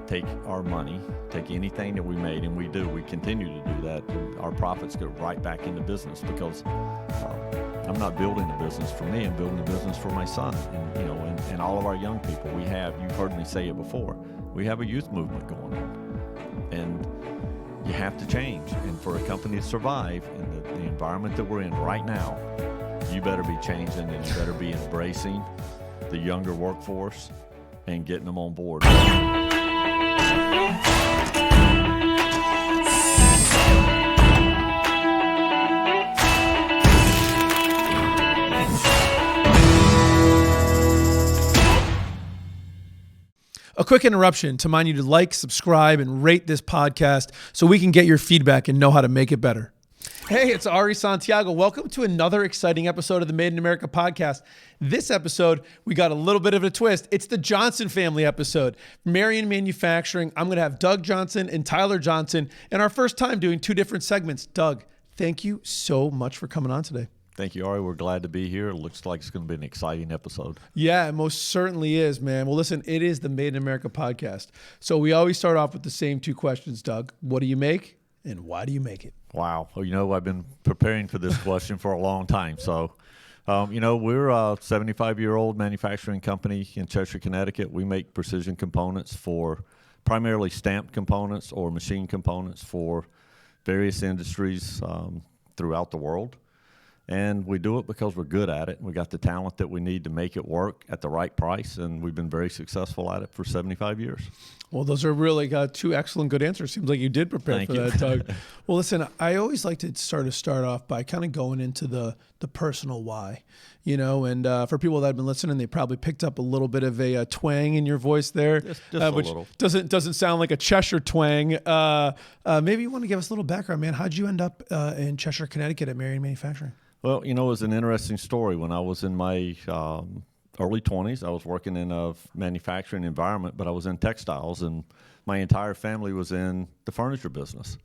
take our money, take anything that we made, and we do. We continue to do that. Our profits go right back into business because I'm not building a business for me. I'm building a business for my son, and all of our young people. You've heard me say it before. We have a youth movement going on, and you have to change. And for a company to survive in the environment that we're in right now, you better be changing, and you better be embracing the younger workforce and getting them on board. A quick interruption to remind you to like, subscribe, and rate this podcast so we can get your feedback and know how to make it better. Hey, it's Ari Santiago. Welcome to another exciting episode of the Made in America podcast. This episode, we got a little bit of a twist. It's the Johnson family episode. Marion Manufacturing. I'm going to have Doug Johnson and Tyler Johnson, and our first time doing two different segments. Doug, thank you so much for coming on today. Thank you, Ari. We're glad to be here. It looks like it's going to be an exciting episode. Yeah, it most certainly is, man. Well, listen, it is the Made in America podcast. So we always start off with the same two questions, Doug. What do you make, and why do you make it? Wow. Well, I've been preparing for this question for a long time. So, we're a 75-year-old manufacturing company in Cheshire, Connecticut. We make precision components for primarily stamped components or machine components for various industries throughout the world. And we do it because we're good at it. We got the talent that we need to make it work at the right price, and we've been very successful at it for 75 years. Well, those are really two excellent, good answers. Seems like you did prepare Thank for you. that, Doug. Well, listen, I always like to start off by kind of going into the personal why, and for people that have been listening, they probably picked up a little bit of a twang in your voice there, just a which little. doesn't sound like a Cheshire twang. Maybe you want to give us a little background, man. How'd you end up in Cheshire, Connecticut at Marion Manufacturing? Well, it was an interesting story. When I was in my early 20s, I was working in a manufacturing environment, but I was in textiles, and my entire family was in the furniture business.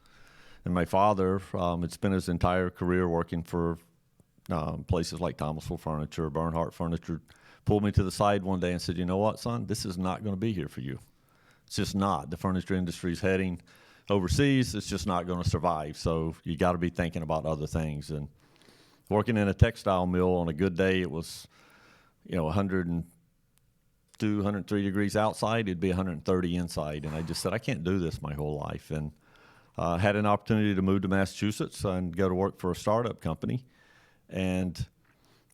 And my father had spent his entire career working for places like Thomasville Furniture, Bernhardt Furniture, pulled me to the side one day and said, "You know what, son, this is not going to be here for you. It's just not. The furniture industry is heading overseas. It's just not going to survive. So you got to be thinking about other things." And working in a textile mill on a good day, it was, 102, 103 degrees outside. It'd be 130 inside. And I just said, I can't do this my whole life. And had an opportunity to move to Massachusetts and go to work for a startup company, and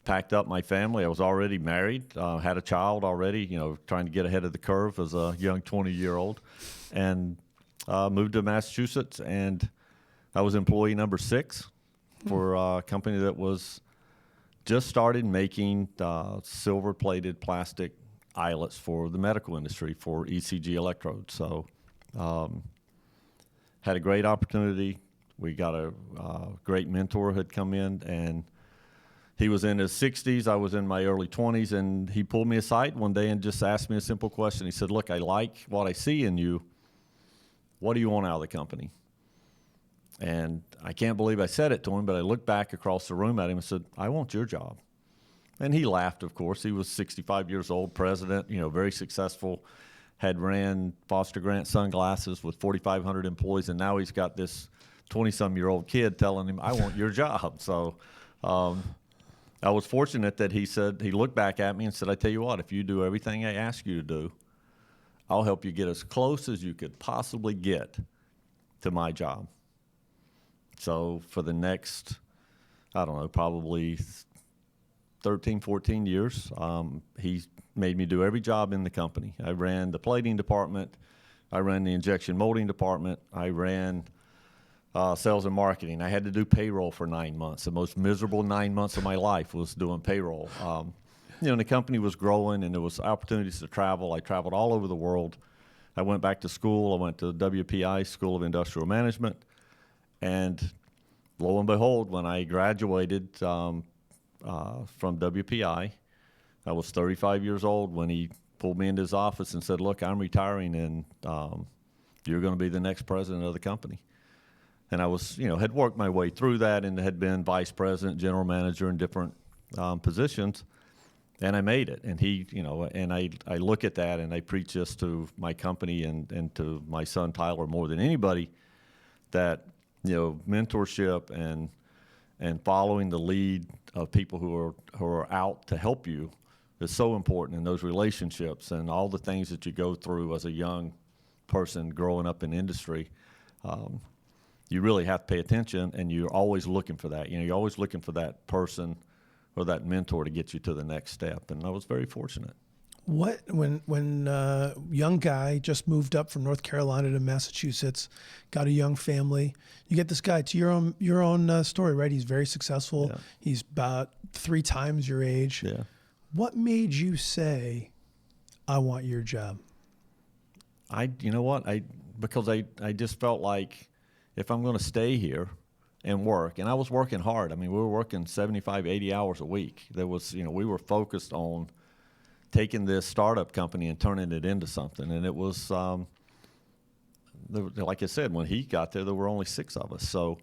packed up my family. I was already married, had a child already, trying to get ahead of the curve as a young 20-year-old, and moved to Massachusetts. And I was employee number 6. For a company that was just started making silver-plated plastic eyelets for the medical industry for ECG electrodes. So had a great opportunity. We got a great mentor had come in, and he was in his 60s. I was in my early 20s, and he pulled me aside one day and just asked me a simple question. He said, "Look, I like what I see in you. What do you want out of the company?" And I can't believe I said it to him, but I looked back across the room at him and said, "I want your job." And he laughed, of course. He was 65 years old, president, very successful, had ran Foster Grant Sunglasses with 4,500 employees, and now he's got this 20-some-year-old kid telling him, "I want your job." So I was fortunate that he looked back at me and said, "I tell you what, if you do everything I ask you to do, I'll help you get as close as you could possibly get to my job." So for the next, probably 13, 14 years, he made me do every job in the company. I ran the plating department. I ran the injection molding department. I ran sales and marketing. I had to do payroll for 9 months. The most miserable 9 months of my life was doing payroll. The company was growing, and there was opportunities to travel. I traveled all over the world. I went back to school. I went to the WPI School of Industrial Management. And lo and behold, when I graduated from WPI, I was 35 years old when he pulled me into his office and said, "Look, I'm retiring, and you're going to be the next president of the company." And I was, had worked my way through that and had been vice president, general manager in different positions. And I made it. And he, and I look at that and I preach this to my company and to my son Tyler more than anybody, that, mentorship and following the lead of people who are out to help you is so important in those relationships and all the things that you go through as a young person growing up in industry. You really have to pay attention, and you're always looking for that. You're always looking for that person or that mentor to get you to the next step. And I was very fortunate. When young guy just moved up from North Carolina to Massachusetts, got a young family, you get this guy to your own story, right? He's very successful. Yeah. He's about 3 times your age. Yeah. What made you say, I want your job? Because I just felt like if I'm going to stay here and work, and I was working hard. I mean, we were working 75, 80 hours a week. There was, we were focused on taking this startup company and turning it into something. And it was, like I said, when he got there were only 6 of us. So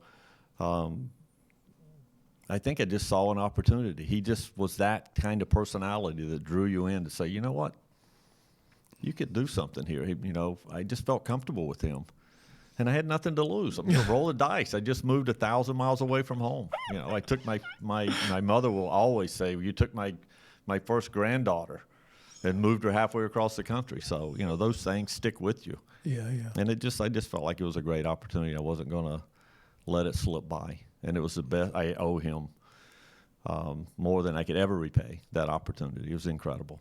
I think I just saw an opportunity. He just was that kind of personality that drew you in to say, you know what, you could do something here. I just felt comfortable with him. And I had nothing to lose. I'm going to roll the dice. I just moved 1,000 miles away from home. I took my mother will always say, you took my first granddaughter and moved her halfway across the country. So, those things stick with you. Yeah, yeah. And I just felt like it was a great opportunity. I wasn't going to let it slip by. And it was the best. I owe him more than I could ever repay that opportunity. It was incredible.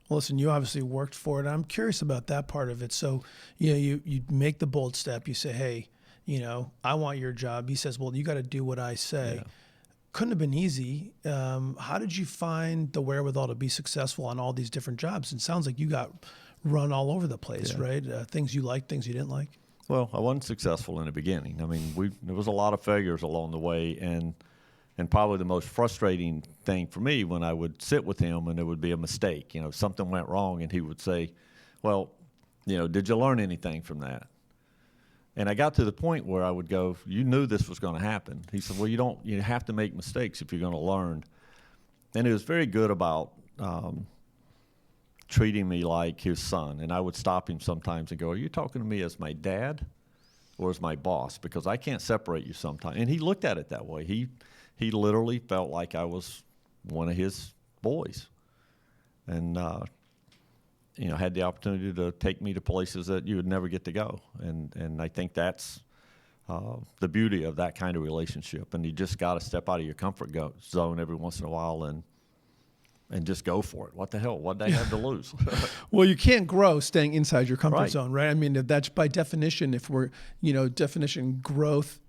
Well, listen, you obviously worked for it. I'm curious about that part of it. So, you make the bold step. You say, hey, I want your job. He says, well, you got to do what I say. Yeah. Couldn't have been easy. How did you find the wherewithal to be successful on all these different jobs? It sounds like you got run all over the place, Yeah. right? Things you liked, things you didn't like. Well, I wasn't successful in the beginning. I mean, there was a lot of failures along the way, and probably the most frustrating thing for me when I would sit with him and there would be a mistake, something went wrong, and he would say, well, did you learn anything from that? And I got to the point where I would go, you knew this was going to happen. He said, well, you have to make mistakes if you're going to learn. And he was very good about treating me like his son. And I would stop him sometimes and go, are you talking to me as my dad or as my boss? Because I can't separate you sometimes. And he looked at it that way. He literally felt like I was one of his boys. And, had the opportunity to take me to places that you would never get to go. And I think that's the beauty of that kind of relationship. And you just got to step out of your comfort zone every once in a while and just go for it. What the hell? What do they have to lose? Well, you can't grow staying inside your comfort Right. zone, right? I mean, that's by definition, if we're, growth,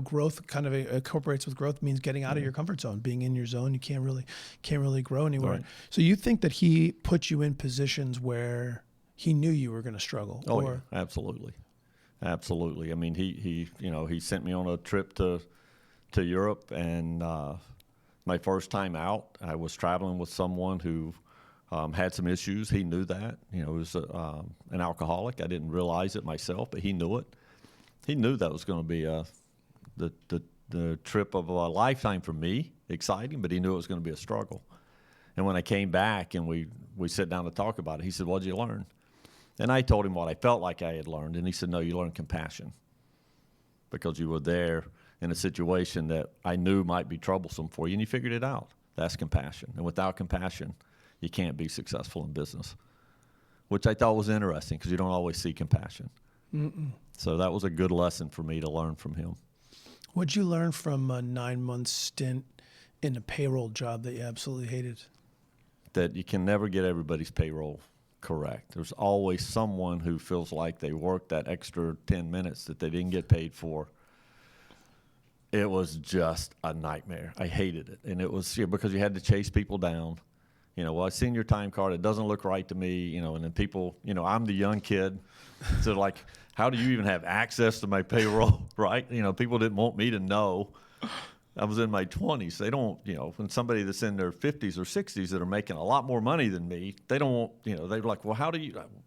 growth kind of incorporates with growth means getting out of your comfort zone, being in your zone. You can't really grow anywhere. Right. So you think that he put you in positions where he knew you were going to struggle? Oh, yeah, absolutely. Absolutely. I mean, he sent me on a trip to Europe, and my first time out, I was traveling with someone who had some issues. He knew that. He was an alcoholic. I didn't realize it myself, but he knew it. He knew that was going to be the trip of a lifetime for me, exciting, but he knew it was going to be a struggle. And when I came back and we sat down to talk about it, he said, what'd you learn? And I told him what I felt like I had learned, and he said, no, you learned compassion because you were there in a situation that I knew might be troublesome for you, and you figured it out. That's compassion. And without compassion, you can't be successful in business, which I thought was interesting because you don't always see compassion. Mm-mm. So that was a good lesson for me to learn from him. What'd you learn from a 9-month stint in a payroll job that you absolutely hated? That you can never get everybody's payroll correct. There's always someone who feels like they worked that extra 10 minutes that they didn't get paid for. It was just a nightmare. I hated it. And it was because you had to chase people down. Well, I've seen your time card. It doesn't look right to me, and then people, I'm the young kid. So like, how do you even have access to my payroll, right? People didn't want me to know. I was in my 20s. They don't, when somebody that's in their 50s or 60s that are making a lot more money than me, they don't want, they're like, well,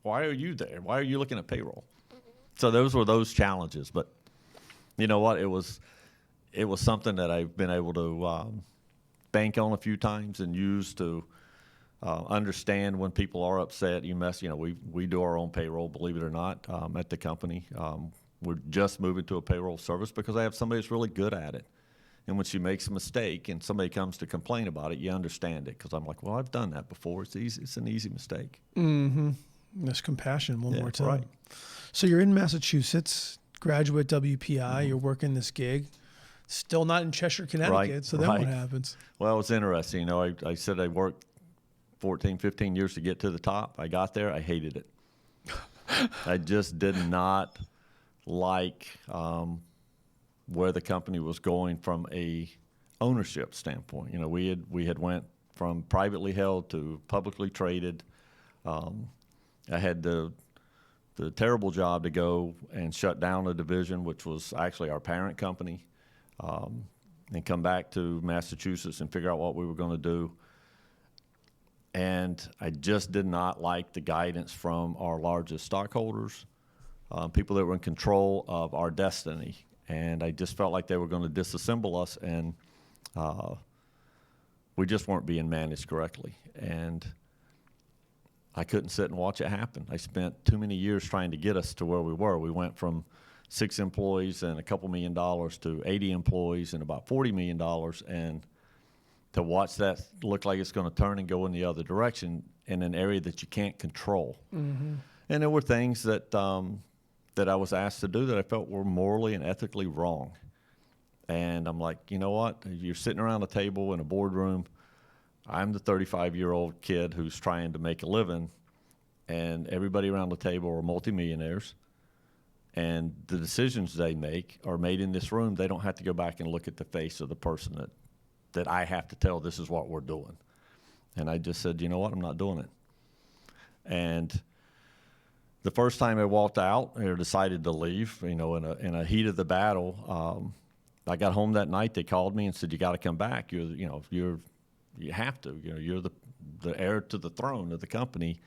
why are you there? Why are you looking at payroll? So those were those challenges. But you know what? It was something that I've been able to bank on a few times and use to understand when people are upset. We do our own payroll, believe it or not, at the company. We're just moving to a payroll service because I have somebody that's really good at it. And when she makes a mistake and somebody comes to complain about it, you understand it, because I'm like, well, I've done that before. It's easy. It's an easy mistake. Mm-hmm. That's compassion one more time. Right. So you're in Massachusetts, graduate WPI, you're working this gig, still not in Cheshire, Connecticut. Right, So then what happens? Well, it's interesting. I said I worked 14, 15 years to get to the top. I got there. I hated it. I just did not like where the company was going from a ownership standpoint. We had went from privately held to publicly traded. I had the terrible job to go and shut down a division, which was actually our parent company, and come back to Massachusetts and figure out what we were going to do. And I just did not like the guidance from our largest stockholders, people that were in control of our destiny. And I just felt like they were going to disassemble us, and we just weren't being managed correctly. And I couldn't sit and watch it happen. I spent too many years trying to get us to where we were. We went from 6 employees and a couple $1 million to 80 employees and about $40 million. And to watch that look like it's going to turn and go in the other direction in an area that you can't control. Mm-hmm. And there were things that that I was asked to do that I felt were morally and ethically wrong. And I'm like, you know what? You're sitting around a table in a boardroom. I'm the 35-year-old kid who's trying to make a living, and everybody around the table are multimillionaires. And the decisions they make are made in this room. They don't have to go back and look at the face of the person that I have to tell this is what we're doing. And I just said, you know what? I'm not doing it. And the first time I walked out or decided to leave, in a heat of the battle, I got home that night. They called me and said, "You got to come back. You have to. You're the heir to the throne of the company."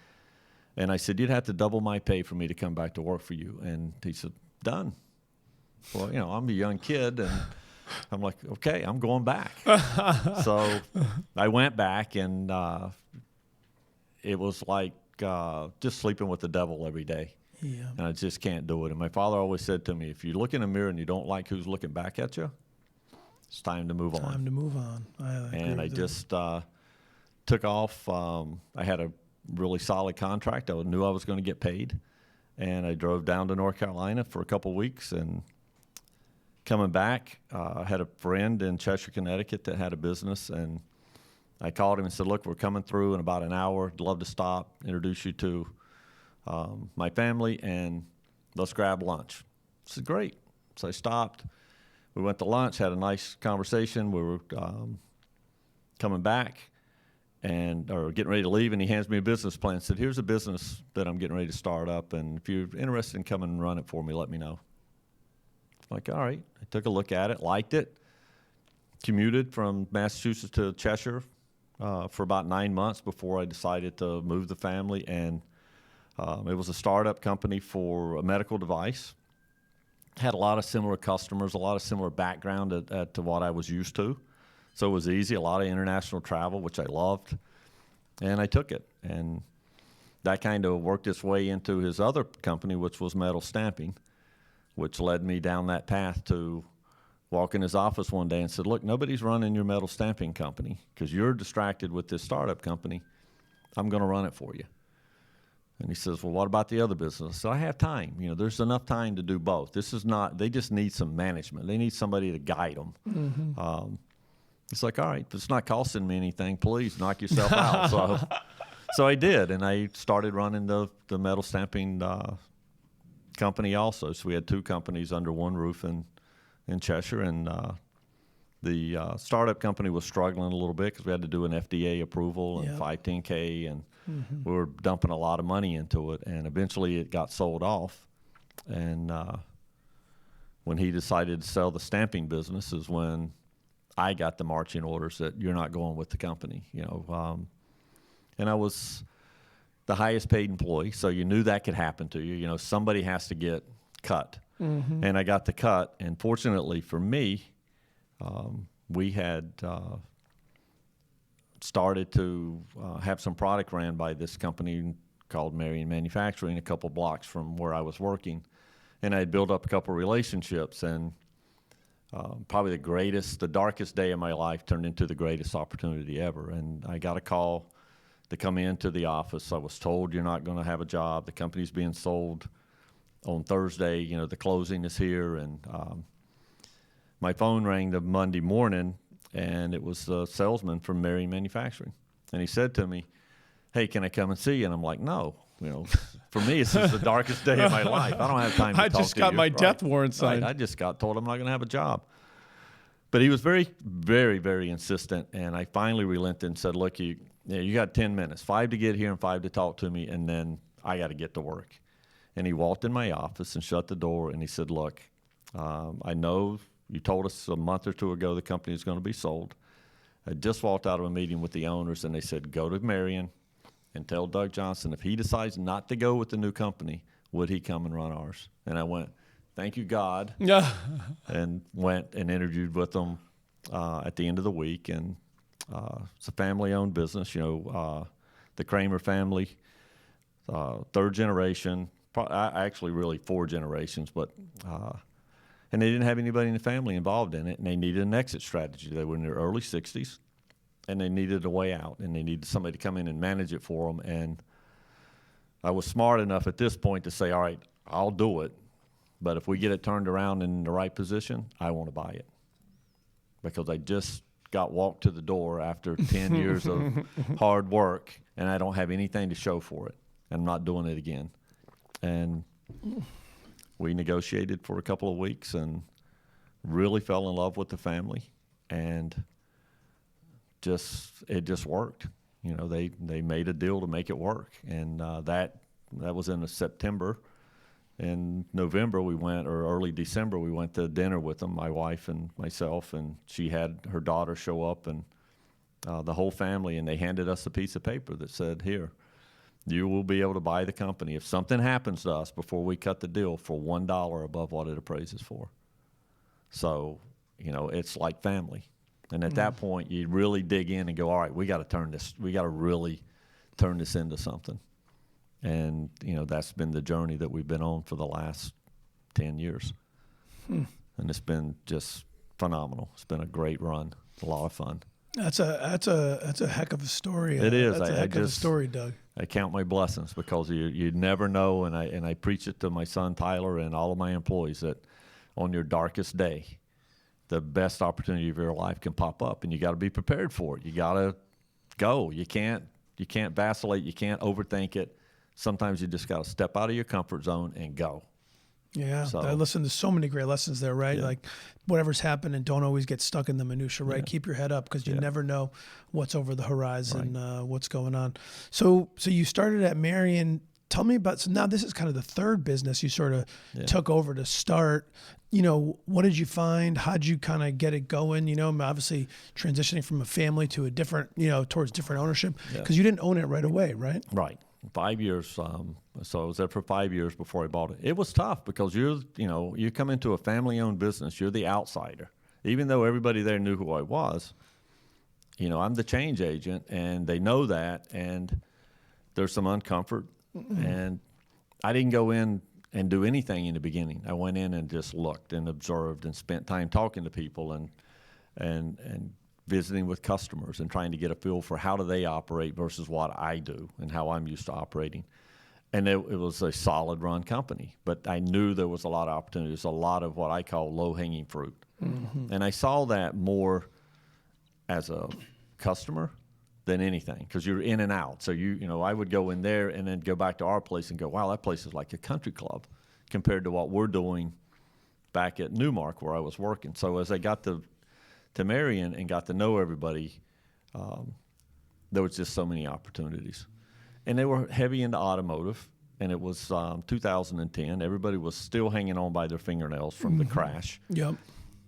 And I said, "You'd have to double my pay for me to come back to work for you." And he said, "Done." Well, I'm a young kid, and I'm like, "Okay, I'm going back." So I went back, and it was like just sleeping with the devil every day. Yeah. And I just can't do it. And my father always said to me, if you look in a mirror and you don't like who's looking back at you, it's time to move on. Time to move on. I just took off. I had a really solid contract. I knew I was going to get paid. And I drove down to North Carolina for a couple of weeks. And coming back, I had a friend in Cheshire, Connecticut that had a business. And I called him and said, "Look, we're coming through in about an hour. I'd love to stop, introduce you to my family, and let's grab lunch." I said, "Great." So I stopped. We went to lunch, had a nice conversation. We were coming back or getting ready to leave, and he hands me a business plan and said, "Here's a business that I'm getting ready to start up, and if you're interested in coming and run it for me, let me know." I'm like, all right. I took a look at it, liked it, commuted from Massachusetts to Cheshire for about 9 months before I decided to move the family. And it was a startup company for a medical device. Had a lot of similar customers, a lot of similar background to what I was used to. So it was easy, a lot of international travel, which I loved. And I took it. And that kind of worked its way into his other company, which was metal stamping, which led me down that path to walk in his office one day and said, "Look, nobody's running your metal stamping company because you're distracted with this startup company. I'm going to run it for you." And he says, "Well, what about the other business?" So I have time. There's enough time to do both. This is not, they just need some management. They need somebody to guide them. Mm-hmm. It's like, all right, if it's not costing me anything, please knock yourself out. So I did, and I started running the metal stamping company also. So we had 2 companies under one roof in Cheshire, and the startup company was struggling a little bit because we had to do an FDA approval and 510K, and we were dumping a lot of money into it, and eventually it got sold off. And when he decided to sell the stamping business is when I got the marching orders that you're not going with the company, and I was the highest paid employee, so you knew that could happen to you. Somebody has to get cut. Mm-hmm. And I got the cut, and fortunately for me, we had started to have some product ran by this company called Marion Manufacturing, a couple blocks from where I was working. And I had built up a couple relationships, and probably the darkest day of my life turned into the greatest opportunity ever. And I got a call to come into the office. I was told, you're not going to have a job. The company's being sold on Thursday. You know, the closing is here. And my phone rang the Monday morning, and it was the salesman from Marion Manufacturing. And he said to me, hey, can I come and see you? And I'm like, no. You know, for me, this is the darkest day of my life. I don't have time to talk to you. I just got my death warrant signed. Right. I just got told I'm not going to have a job. But he was very, very, very insistent, and I finally relented and said, look, you got 10 minutes, 5 to get here and 5 to talk to me, and then I got to get to work. And he walked in my office and shut the door, and he said, look, I know you told us a month or two ago the company is going to be sold. I just walked out of a meeting with the owners, and they said, go to Marion and tell Doug Johnson if he decides not to go with the new company, would he come and run ours? And I went, thank you, God. Yeah. And went and interviewed with them at the end of the week. And it's a family-owned business, you know, the Kramer family, third generation, actually really 4 generations, but and they didn't have anybody in the family involved in it, and they needed an exit strategy. They were in their early 60s, and they needed a way out, and they needed somebody to come in and manage it for them. And I was smart enough at this point to say, all right, I'll do it, but if we get it turned around in the right position, I want to buy it. Because I just got walked to the door after 10 years of hard work, and I don't have anything to show for it. I'm not doing it again. And we negotiated for a couple of weeks and really fell in love with the family, and it just worked. You know, they made a deal to make it work, and that was in September. In November we went, or early December, we went to dinner with them, my wife and myself, and she had her daughter show up, and the whole family, and they handed us a piece of paper that said, here, you will be able to buy the company if something happens to us before we cut the deal for $1 above what it appraises for. So, you know, it's like family. And at that point, you really dig in and go, all right, we got to really turn this into something. And, you know, that's been the journey that we've been on for the last 10 years. And it's been just phenomenal. It's been a great run, a lot of fun. That's a heck of a story. It is. That's a heck of a story, Doug. I count my blessings, because you never know, and I preach it to my son Tyler and all of my employees, that on your darkest day, the best opportunity of your life can pop up, and you got to be prepared for it. You got to go. You can't vacillate. You can't overthink it. Sometimes you just got to step out of your comfort zone and go. Yeah, So, I listened to so many great lessons there, right? Yeah. Like, whatever's happening, don't always get stuck in the minutia, right? Yeah. Keep your head up, because you never know what's over the horizon, what's going on. So you started at Marion. Tell me about, so now this is kind of the third business you sort of took over to start. You know, what did you find? How'd you kind of get it going? You know, obviously transitioning from a family to a different, you know, towards different ownership, because you didn't own it right away, right? Right. 5 years. So I was there for 5 years before I bought it. It was tough, because you come into a family-owned business, you're the outsider. Even though everybody there knew who I was, you know, I'm the change agent, and they know that, and there's some uncomfort. And I didn't go in and do anything in the beginning. I went in and just looked and observed and spent time talking to people and visiting with customers and trying to get a feel for how do they operate versus what I do and how I'm used to operating. And it was a solid run company, but I knew there was a lot of opportunities, a lot of what I call low-hanging fruit. And I saw that more as a customer than anything, because you're in and out. So you know, I would go in there and then go back to our place and go, wow, that place is like a country club compared to what we're doing back at Newmark where I was working. So as I got to Marion and got to know everybody, there was just so many opportunities. And they were heavy into automotive, and it was 2010. Everybody was still hanging on by their fingernails from the crash. Yep.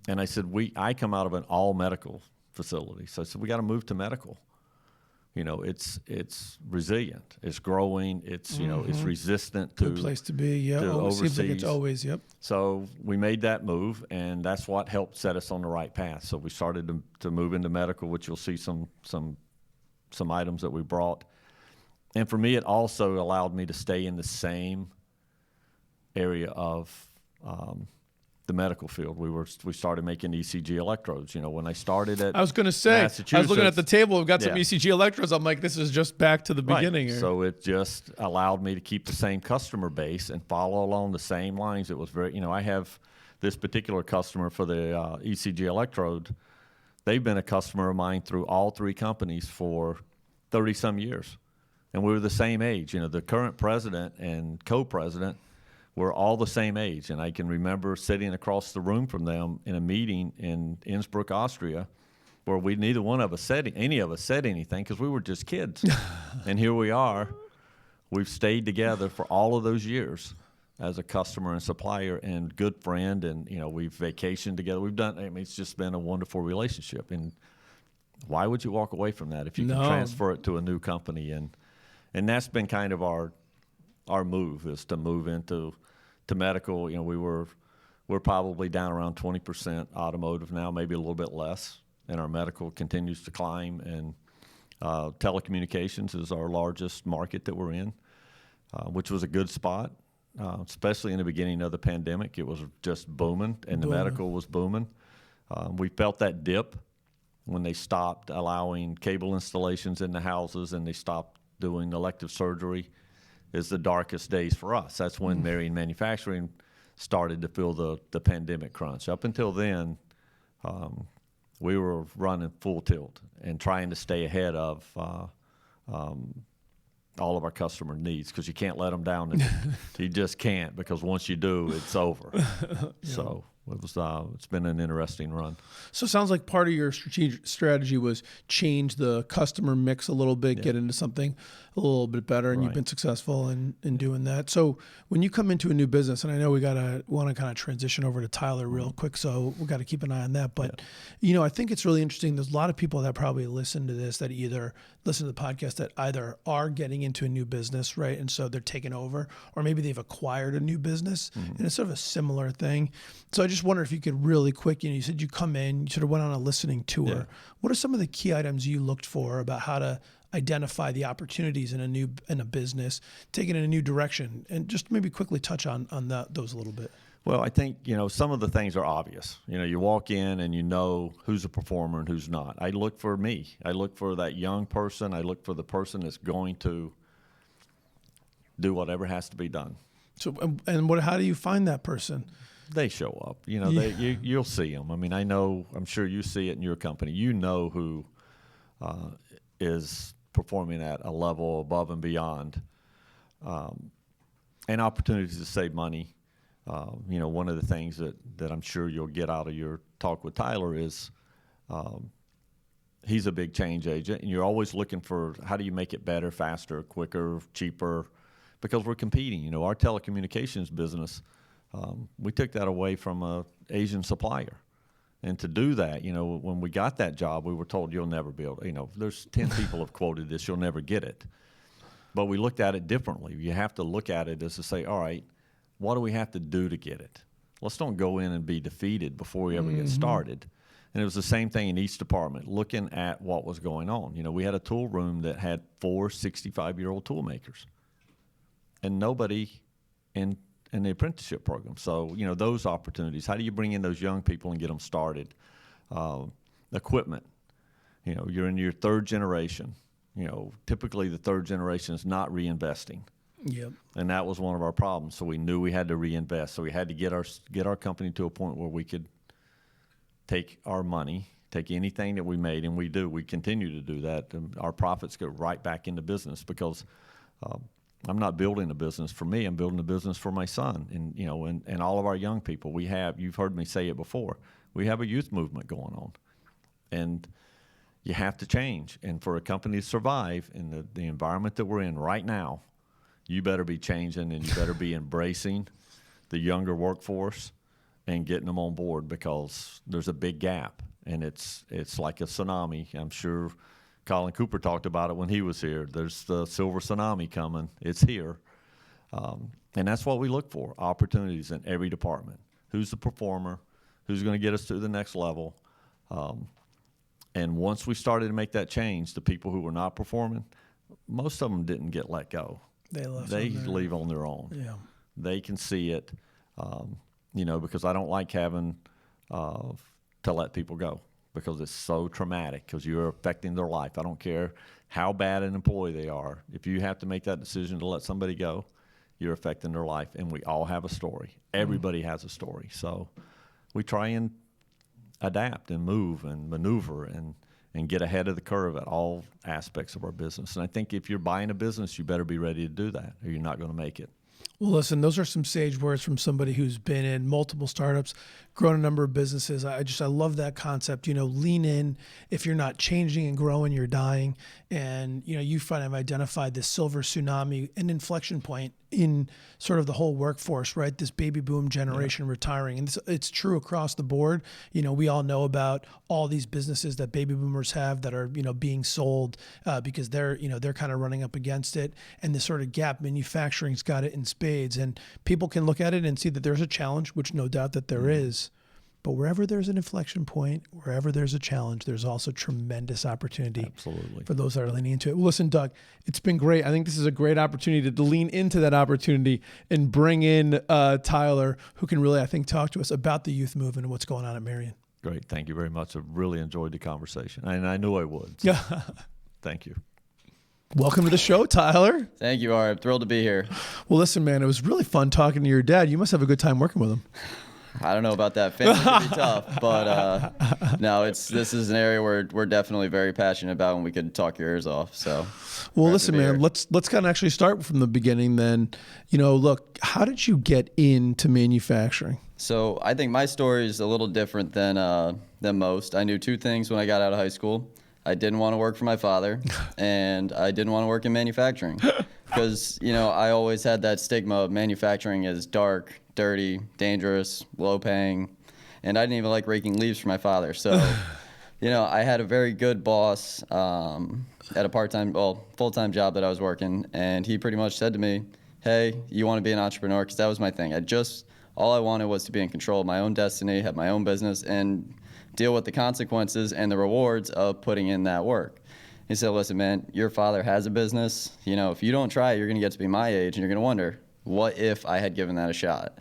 And I said, I come out of an all-medical facility. So I said, we got to move to medical. You know, it's resilient, it's growing, it's, you know, it's resistant to. Good place to be, yeah. to Seems like it's overseas. always, yep. So we made that move, and that's what helped set us on the right path. So we started to move into medical, which you'll see some some items that we brought. And for me, it also allowed me to stay in the same area of the medical field. We started making ECG electrodes. You know, when I started at I was going to say, I was looking at the table. We've got some ECG electrodes. I'm like, this is just back to the beginning here. So it just allowed me to keep the same customer base and follow along the same lines. It was very, you know, I have this particular customer for the ECG electrode. They've been a customer of mine through all three companies for 30 some years. And we were the same age. You know, the current president and co-president were all the same age. And I can remember sitting across the room from them in a meeting in Innsbruck, Austria, where neither one of us said, any of us said anything because we were just kids. And here we are. We've stayed together for all of those years as a customer and supplier and good friend. And, you know, we've vacationed together. We've done, I mean, it's just been a wonderful relationship. And why would you walk away from that if you can transfer it to a new company? And that's been kind of our move, is to move into medical. You know, we're probably down around 20% automotive now, maybe a little bit less, and our medical continues to climb. And telecommunications is our largest market that we're in, which was a good spot, especially in the beginning of the pandemic. It was just booming, and the medical was booming. We felt that dip when they stopped allowing cable installations in the houses and they stopped doing elective surgery. Is the darkest days for us. That's when Marion Manufacturing started to feel the pandemic crunch. Up until then, we were running full tilt and trying to stay ahead of all of our customer needs, because you can't let them down. You just can't, because once you do, it's over. So it's been an interesting run. So it sounds like part of your strategy was change the customer mix a little bit, get into something a little bit better, and you've been successful in doing that. So when you come into a new business, and I know we want to kind of transition over to Tyler real quick, so we got to keep an eye on that. But you know, I think it's really interesting. There's a lot of people that probably listen to this, that either listen to the podcast, that either are getting into a new business, right, and so they're taking over, or maybe they've acquired a new business, and it's sort of a similar thing. So I just wonder if you could really quick, you know, you said you come in, you sort of went on a listening tour. Yeah. What are some of the key items you looked for about how to identify the opportunities in a business, take it in a new direction, and just maybe quickly touch on those a little bit? Well, I think, you know, some of the things are obvious. You know, you walk in and you know who's a performer and who's not. I look for me. I look for that young person. I look for the person that's going to do whatever has to be done. So, and how do you find that person? They show up. You know, you'll see them. I mean, I'm sure you see it in your company. You know who is performing at a level above and beyond, and opportunities to save money. You know, one of the things that I'm sure you'll get out of your talk with Tyler is he's a big change agent, and you're always looking for how do you make it better, faster, quicker, cheaper, because we're competing. You know, our telecommunications business, we took that away from an Asian supplier. And to do that, you know, when we got that job, we were told you'll never be able to, you know, there's 10 people have quoted this, you'll never get it. But we looked at it differently. You have to look at it as to say, all right, what do we have to do to get it? Let's don't go in and be defeated before we ever get started. And it was the same thing in each department, looking at what was going on. You know, we had a tool room that had 4 65-year-old tool makers and nobody in the apprenticeship program. So, you know, those opportunities, how do you bring in those young people and get them started? Equipment, you know, you're in your third generation. You know, typically the third generation is not reinvesting. Yep. And that was one of our problems. So we knew we had to reinvest. So we had to get our company to a point where we could take our money, take anything that we made, and we continue to do that. And our profits go right back into business, because I'm not building a business for me. I'm building a business for my son, and you know, and all of our young people. You've heard me say it before. We have a youth movement going on, and you have to change. And for a company to survive in the environment that we're in right now, you better be changing, and you better be embracing the younger workforce and getting them on board, because there's a big gap, and it's like a tsunami. I'm sure Colin Cooper talked about it when he was here. There's the silver tsunami coming. It's here. And that's what we look for, opportunities in every department. Who's the performer? Who's going to get us to the next level? And once we started to make that change, the people who were not performing, most of them didn't get let go. They left. They leave on their own. Yeah. They can see it, because I don't like having to let people go because it's so traumatic because you're affecting their life. I don't care how bad an employee they are. If you have to make that decision to let somebody go, you're affecting their life. And we all have a story. Everybody has a story. So we try and adapt and move and maneuver and get ahead of the curve at all aspects of our business. And I think if you're buying a business, you better be ready to do that or you're not going to make it. Well, listen, those are some sage words from somebody who's been in multiple startups, grown a number of businesses. I love that concept. Lean in. If you're not changing and growing, you're dying. And, you find I've identified this silver tsunami, an inflection point in sort of the whole workforce, right? This baby boom generation retiring. And it's true across the board. We all know about all these businesses that baby boomers have that are, being sold because they're kind of running up against it. And this sort of gap, manufacturing's got it in spades. And people can look at it and see that there's a challenge, which no doubt that there is. But wherever there's an inflection point, wherever there's a challenge, there's also tremendous opportunity. Absolutely. For those that are leaning into it. Well, listen, Doug, it's been great. I think this is a great opportunity to lean into that opportunity and bring in Tyler, who can really, I think, talk to us about the youth movement and what's going on at Marion. Great. Thank you very much. I really enjoyed the conversation. And I knew I would. So Yeah. Thank you. Welcome to the show, Tyler. Thank you, Ari. I'm thrilled to be here. Well, listen, man, it was really fun talking to your dad. You must have a good time working with him. I don't know about that. Family can be tough, but no, this is an area where we're definitely very passionate about, and we could talk your ears off. So, well, listen, man, let's kind of actually start from the beginning. Then, look, how did you get into manufacturing? So I think my story is a little different than most. I knew two things when I got out of high school. I didn't want to work for my father, and I didn't want to work in manufacturing because, I always had that stigma of manufacturing as dark, dirty, dangerous, low-paying, and I didn't even like raking leaves for my father. So, I had a very good boss at a full-time job that I was working, and he pretty much said to me, hey, you want to be an entrepreneur? Because that was my thing. All I wanted was to be in control of my own destiny, have my own business, and deal with the consequences and the rewards of putting in that work. He said, listen, man, your father has a business. If you don't try it, you're going to get to be my age, and you're going to wonder, what if I had given that a shot?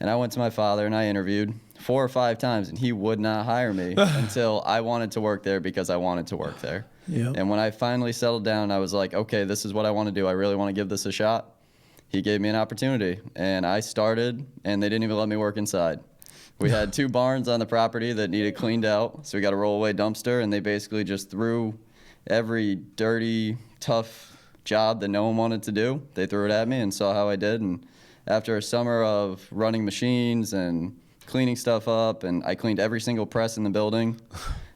And I went to my father, and I interviewed 4 or 5 times, and he would not hire me until I wanted to work there because I wanted to work there. Yeah. And when I finally settled down, I was like, okay, this is what I want to do. I really want to give this a shot. He gave me an opportunity, and I started, and they didn't even let me work inside. We had 2 barns on the property that needed cleaned out, so we got a roll-away dumpster, and they basically just threw every dirty, tough job that no one wanted to do. They threw it at me and saw how I did, and after a summer of running machines and cleaning stuff up, and I cleaned every single press in the building,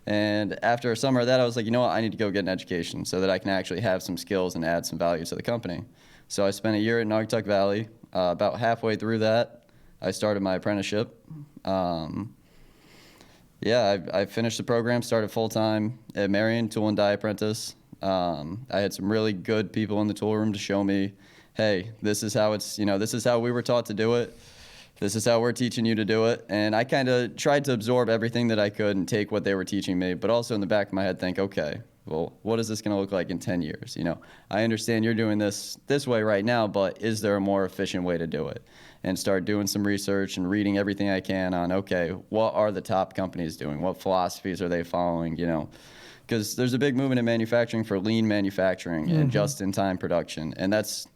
and after a summer of that, I was like, you know what, I need to go get an education so that I can actually have some skills and add some value to the company. So I spent a year at Naugatuck Valley. About halfway through that, I started my apprenticeship. I finished the program, started full-time at Marion, tool and die apprentice. I had some really good people in the tool room to show me, hey, this is how this is how we were taught to do it. This is how we're teaching you to do it. And I kind of tried to absorb everything that I could and take what they were teaching me, but also in the back of my head think, okay, well, what is this going to look like in 10 years? I understand you're doing this way right now, but is there a more efficient way to do it? And start doing some research and reading everything I can on, okay, what are the top companies doing? What philosophies are they following, Because there's a big movement in manufacturing for lean manufacturing and just-in-time production. And that's,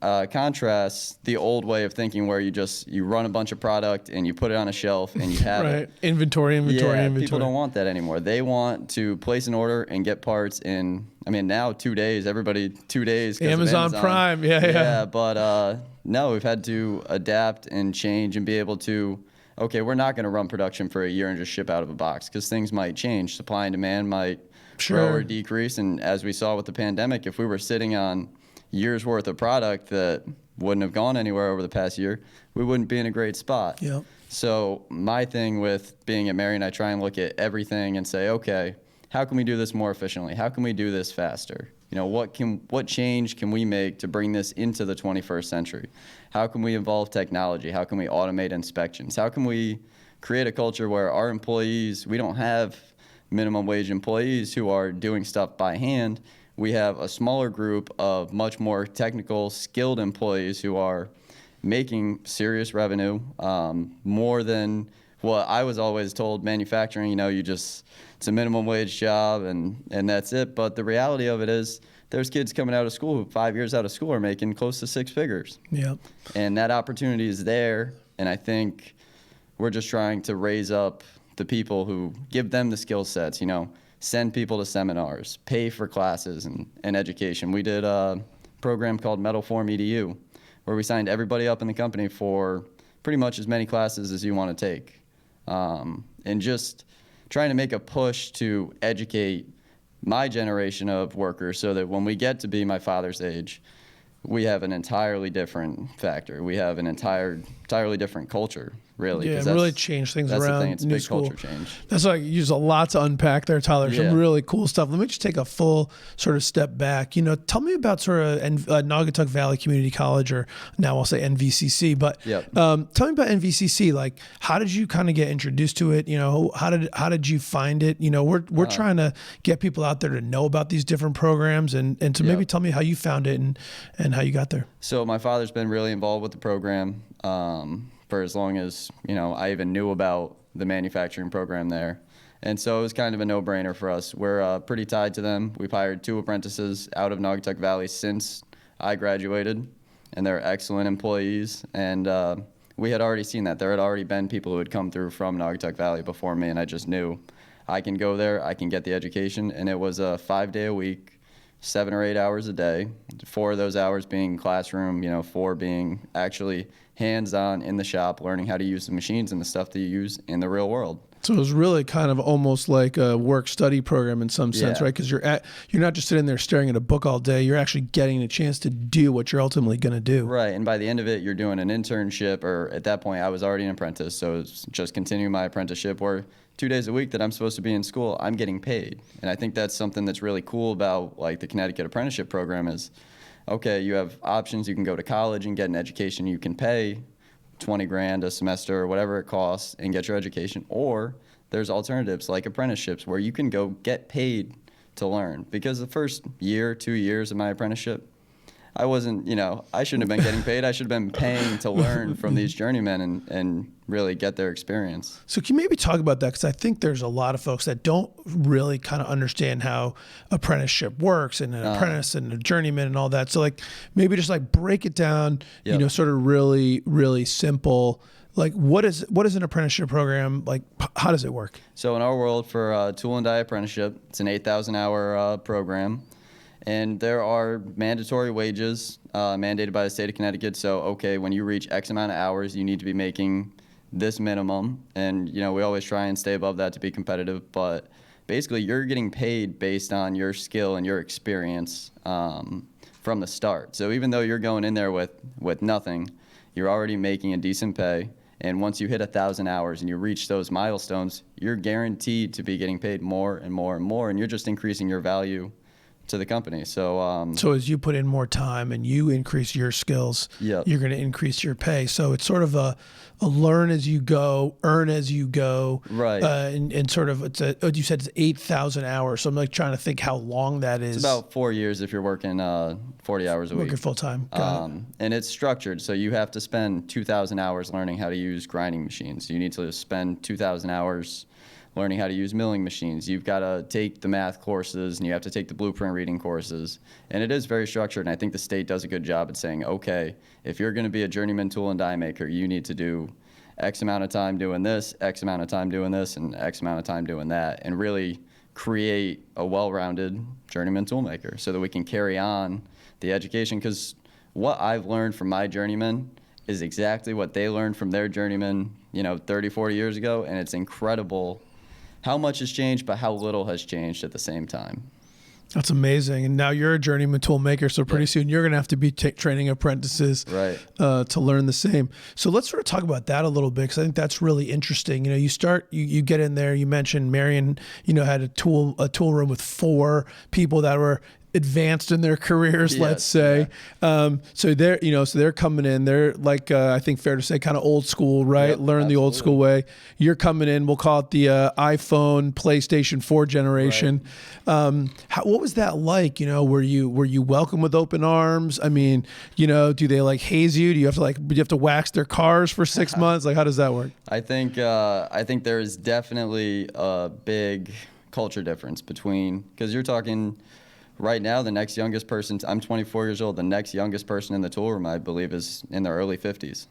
contrasts the old way of thinking where you run a bunch of product and you put it on a shelf and you have it. Inventory. People don't want that anymore. They want to place an order and get parts in, now 2 days, everybody 2 days. Amazon Prime, Yeah, but no, we've had to adapt and change and be able to, okay, we're not going to run production for a year and just ship out of a box because things might change. Supply and demand might grow or decrease. And as we saw with the pandemic, if we were sitting on years worth of product that wouldn't have gone anywhere over the past year, we wouldn't be in a great spot. Yep. So my thing with being at Marion, I try and look at everything and say, okay, how can we do this more efficiently? How can we do this faster? What change can we make to bring this into the 21st century? How can we involve technology? How can we automate inspections? How can we create a culture where our employees, we don't have minimum wage employees who are doing stuff by hand, we have a smaller group of much more technical, skilled employees who are making serious revenue, more than what I was always told. Manufacturing, it's a minimum wage job and that's it. But the reality of it is there's kids coming out of school who 5 years out of school are making close to six figures. Yeah. And that opportunity is there. And I think we're just trying to raise up the people who give them the skill sets, send people to seminars, pay for classes and education. We did a program called Metal Form EDU, where we signed everybody up in the company for pretty much as many classes as you want to take. And just trying to make a push to educate my generation of workers so that when we get to be my father's age, we have an entirely different factor. We have an entirely different culture, really. Yeah, really change things that's around. The thing. It's a new big school. culture change. That's like you use a lot to unpack there, Tyler. Yeah. Some really cool stuff. Let me just take a full sort of step back. Tell me about sort of Naugatuck Valley Community College, or now I'll say NVCC. But Yep. tell me about NVCC. Like, how did you kind of get introduced to it? How did you find it? We're trying to get people out there to know about these different programs, and to maybe tell me how you found it and how you got there. So my father's been really involved with the program for as long as I even knew about the manufacturing program there, and so it was kind of a no-brainer for us. We're pretty tied to them. We've hired 2 apprentices out of Naugatuck Valley since I graduated, and they're excellent employees. And we had already seen that there had already been people who had come through from Naugatuck Valley before me, and I just knew I can go there, I can get the education, and it was a 5-day-a-week, 7 or 8 hours a day, 4 of those hours being classroom, 4 being actually hands-on in the shop, learning how to use the machines and the stuff that you use in the real world. So it was really kind of almost like a work-study program in some sense, Yeah. right? Because you're not just sitting there staring at a book all day. You're actually getting a chance to do what you're ultimately going to do. Right, and by the end of it, you're doing an internship, or at that point, I was already an apprentice, so it's just continuing my apprenticeship, where 2 days a week that I'm supposed to be in school, I'm getting paid. And I think that's something that's really cool about like the Connecticut apprenticeship program is, okay, you have options. You can go to college and get an education. You can pay 20 grand a semester or whatever it costs and get your education. Or there's alternatives like apprenticeships where you can go get paid to learn. Because the first year, 2 years of my apprenticeship, I wasn't, I shouldn't have been getting paid. I should have been paying to learn from these journeymen and really get their experience. So can you maybe talk about that? Because I think there's a lot of folks that don't really kind of understand how apprenticeship works and an apprentice and a journeyman and all that. So like maybe just like break it down, Yep. sort of really, really simple. Like what is an apprenticeship program? Like how does it work? So in our world, for a tool and die apprenticeship, it's an 8,000-hour program. And there are mandatory wages mandated by the state of Connecticut. So, okay, when you reach X amount of hours, you need to be making this minimum. And, we always try and stay above that to be competitive. But basically, you're getting paid based on your skill and your experience from the start. So even though you're going in there with nothing, you're already making a decent pay. And once you hit 1,000 hours and you reach those milestones, you're guaranteed to be getting paid more and more and more. And you're just increasing your value to the company. So So as you put in more time and you increase your skills, Yep. you're going to increase your pay. So it's sort of a learn as you go, earn as you go. Right. And sort of, you said it's 8,000 hours. So I'm like trying to think how long that is. it's about 4 years if you're working 40 hours a week. Working full time. Got it. And it's structured. So you have to spend 2,000 hours learning how to use grinding machines. You need to spend 2,000 hours learning how to use milling machines. You've got to take the math courses and you have to take the blueprint reading courses. And it is very structured. And I think the state does a good job at saying, okay, if you're going to be a journeyman tool and die maker, you need to do X amount of time doing this, X amount of time doing this, and X amount of time doing that, and really create a well-rounded journeyman toolmaker so that we can carry on the education. Because what I've learned from my journeymen is exactly what they learned from their journeymen, 30, 40 years ago. And it's incredible how much has changed, but how little has changed at the same time. That's amazing. And now you're a journeyman tool maker, so pretty soon you're going to have to be training apprentices to learn the same. So let's sort of talk about that a little bit, because I think that's really interesting. You get in there. You mentioned Marion, had a tool room with 4 people that were advanced in their careers, Yes, let's say. So they're coming in. They're like, I think fair to say, kind of old school, right? Yep, Learn the old school way. You're coming in. We'll call it the iPhone, PlayStation 4 generation. What was that like? Were you welcome with open arms? I mean, do they like haze you? Do you have to wax their cars for 6 months? Like, how does that work? I think there is definitely a big culture difference between, because you're talking right now, the next youngest person, I'm 24 years old, the next youngest person in the tool room, I believe, is in their early 50s.